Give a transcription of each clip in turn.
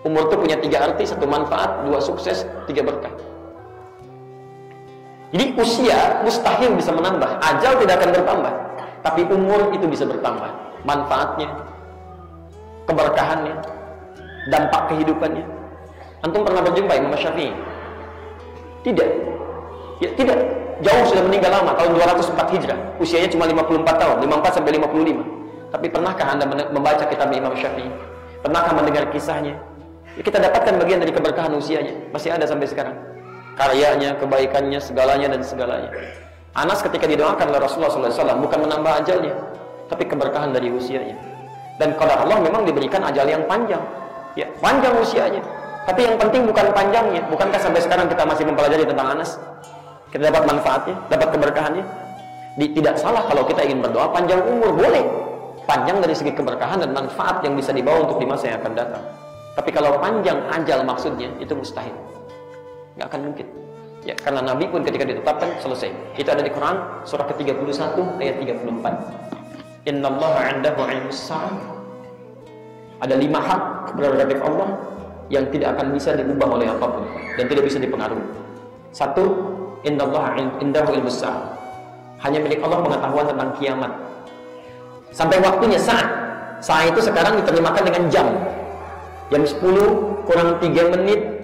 Umur itu punya 3 arti, 1 manfaat, 2 sukses, 3 berkah. Jadi usia mustahil bisa menambah, ajal tidak akan bertambah, tapi umur itu bisa bertambah. Manfaatnya, keberkahannya, dampak kehidupannya. Antum pernah berjumpa Imam Syafi'i? Tidak. Ya, tidak. Jauh sudah meninggal lama, tahun 204 Hijrah. Usianya cuma 54 tahun, 54 sampai 55. Tapi pernahkah Anda membaca kitab Imam Syafi'i? Pernahkah mendengar kisahnya? Ya, kita dapatkan bagian dari keberkahan usianya. Masih ada sampai sekarang. Karyanya, kebaikannya, segalanya dan segalanya. Anas ketika didoakan oleh Rasulullah SAW bukan menambah ajalnya, tapi keberkahan dari usianya. Dan qadar Allah memang diberikan ajal yang panjang. Ya, panjang usianya. Tapi yang penting bukan panjangnya. Bukankah sampai sekarang kita masih mempelajari tentang Anas? Kita dapat manfaatnya, dapat keberkahannya. Tidak salah kalau kita ingin berdoa panjang umur, boleh. Panjang dari segi keberkahan dan manfaat yang bisa dibawa untuk di masa yang akan datang. Tapi kalau panjang ajal maksudnya, itu mustahil. Nggak akan mungkin. Ya, karena Nabi pun ketika ditetapkan selesai. Itu ada di Quran surah ke-31 ayat 34. Innallaha 'indahu 'ilmus sa'ah. Ada 5 hak prerogatif Allah yang tidak akan bisa diubah oleh apapun dan tidak bisa dipengaruhi. 1, innallaha 'indahu 'ilmus sa'ah. Hanya milik Allah pengetahuan tentang kiamat. Sampai waktunya saat. Saat itu sekarang diterjemahkan dengan jam. Jam 10 kurang 3 menit.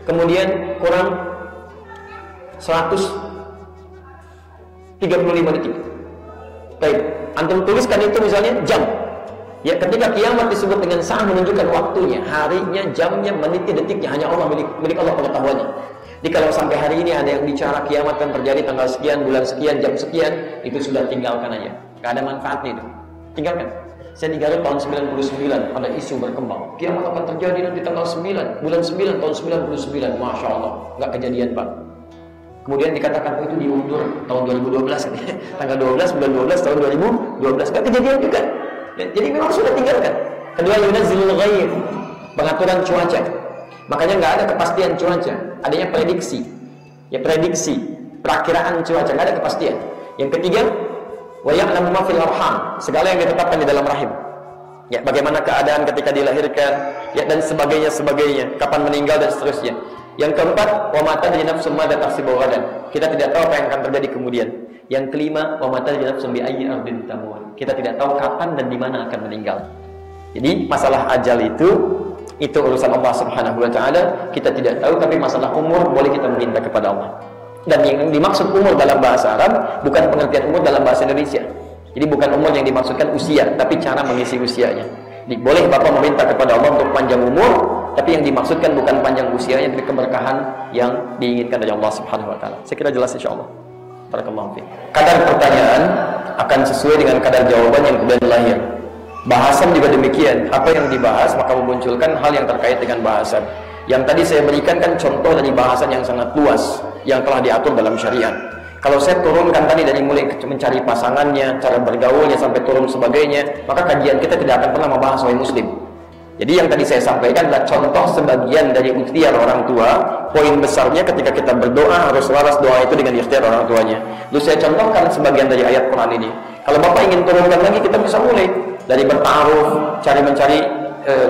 Kemudian kurang 135 detik. Baik, antum tuliskan itu misalnya jam. Ya, ketika kiamat disebut dengan saat menunjukkan waktunya, harinya, jamnya, menitnya, detiknya hanya Allah milik Allah pengetahuannya. Jadi kalau sampai hari ini ada yang bicara kiamat akan terjadi tanggal sekian, bulan sekian, jam sekian, itu sudah tinggalkan aja. Gak ada manfaatnya itu. Tinggalkan. Saya di Garut tahun 99 ada isu berkembang. Kiamat akan terjadi nanti tanggal 9, bulan 9 tahun 99. Masya Allah, nggak kejadian Pak. Kemudian dikatakan itu diundur tahun 2012. Tanggal 12 bulan 12 tahun 2012. Nggak kejadian juga. Ya, jadi memang sudah tinggalkan. Kedua, yunazzilul ghaib, pengaturan cuaca. Makanya nggak ada kepastian cuaca, adanya prediksi. Ya, prediksi, perakiraan cuaca, nggak ada kepastian. Yang ketiga, wa ya'lamu ma fil arham, segala yang ditetapkan di dalam rahim. Ya, bagaimana keadaan ketika dilahirkan, ya, dan sebagainya, kapan meninggal dan seterusnya. Yang keempat, wa ma tadri nafsun ma taksibu ghadan. Kita tidak tahu apa yang akan terjadi kemudian. Yang kelima, wa ma tadri nafsun bi ayyi ardin tamut. Kita tidak tahu kapan dan di mana akan meninggal. Jadi masalah ajal itu urusan Allah Subhanahu wa taala, kita tidak tahu. Tapi masalah umur boleh kita meminta kepada Allah. Dan yang dimaksud umur dalam bahasa Arab bukan pengertian umur dalam bahasa Indonesia. Jadi bukan umur yang dimaksudkan usia, tapi cara mengisi usianya. Jadi boleh Bapak meminta kepada Allah untuk panjang umur, tapi yang dimaksudkan bukan panjang usianya, tapi keberkahan yang diinginkan dari Allah Subhanahu wa taala. Saya kira jelas insyaallah. Barakallahu fiik. Kadar pertanyaan akan sesuai dengan kadar jawaban yang kemudian lahir. Bahasan juga demikian. Apa yang dibahas maka memunculkan hal yang terkait dengan bahasan. Yang tadi saya berikan kan contoh dari bahasan yang sangat luas yang telah diatur dalam syariat. Kalau saya turunkan tadi dari mulai mencari pasangannya, cara bergaulnya sampai turun sebagainya, maka kajian kita tidak akan pernah membahas soal muslim. Jadi yang tadi saya sampaikan adalah contoh sebagian dari ikhtiar orang tua. Poin besarnya ketika kita berdoa harus selaras doa itu dengan ikhtiar orang tuanya. Lalu saya contohkan sebagian dari ayat Quran ini. Kalau Bapak ingin turunkan lagi, kita bisa mulai dari bertaruh, mencari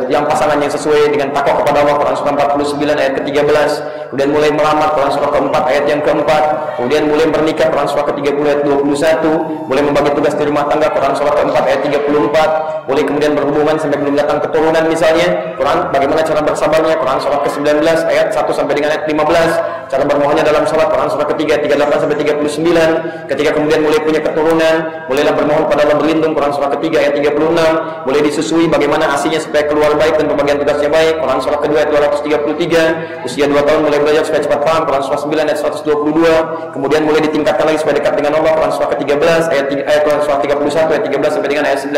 yang pasangan yang sesuai dengan takwa kepada Allah, Quran surah 49 ayat ke-13. Kemudian mulai melamar, Quran surah ke-4 ayat yang ke-4. Kemudian mulai bernikah, Quran surah ke-30 ayat 21. Mulai membagi tugas di rumah tangga, Quran surah ke-4 ayat 34. Mulai kemudian berhubungan sampai belum datang keturunan misalnya, Quran bagaimana cara bersabarnya, Quran surah ke-19 ayat 1 sampai dengan ayat 15. Cara bermohonnya dalam salat, Quran surah ke-3 38 sampai 39. Ketika kemudian mulai punya keturunan, mulailah bermohon pada Allah berlindung, Quran surah ke-3 ayat 36. Mulai disusui bagaimana asinya supaya keluar baik dan pembagian tugasnya baik, Quran surah kedua ayat 233. Usia 2 tahun mulai belajar supaya cepat paham, Quran surah 9 ayat 122. Kemudian mulai ditingkatkan lagi supaya dekat dengan Allah, Quran surah ke-13 ayat Quran surah 31 ayat 13 sampai dengan ayat 19.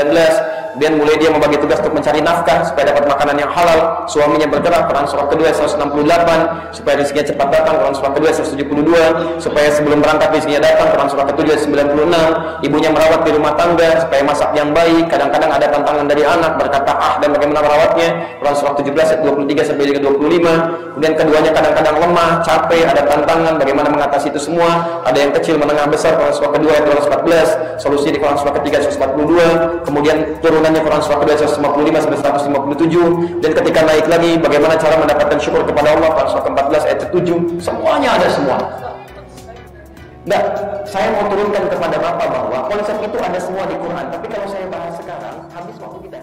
Kemudian mulai dia membagi tugas untuk mencari nafkah supaya dapat makanan yang halal, suaminya bergerak, Quran surah kedua ayat 168. Supaya rezekinya cepat datang, Quran surah kedua ayat 172. Supaya sebelum berangkat rezekinya datang, Quran surah ke-7 ayat 96. Ibunya merawat di rumah tangga supaya masak yang baik. Kadang-kadang ada tantangan mendapatkan dari anak, berkata dan bagaimana merawatnya, Quran surah 17 ayat 23 sampai dengan 25. Kemudian keduanya kadang-kadang lemah, capek, ada tantangan, bagaimana mengatasi itu semua. Ada yang kecil, menengah, besar, Quran surah kedua ayat 214, solusi di Quran surah ketiga 142, kemudian turunannya Quran surah kedua 155 sampai 157, dan ketika naik lagi bagaimana cara mendapatkan syukur kepada Allah, Quran surah ke-14 ayat 7. Semuanya ada semua. Nah, saya mau turunkan kepada Bapak bahwa konsep itu ada semua di Quran, tapi kalau saya bahas sekarang habis waktu kita.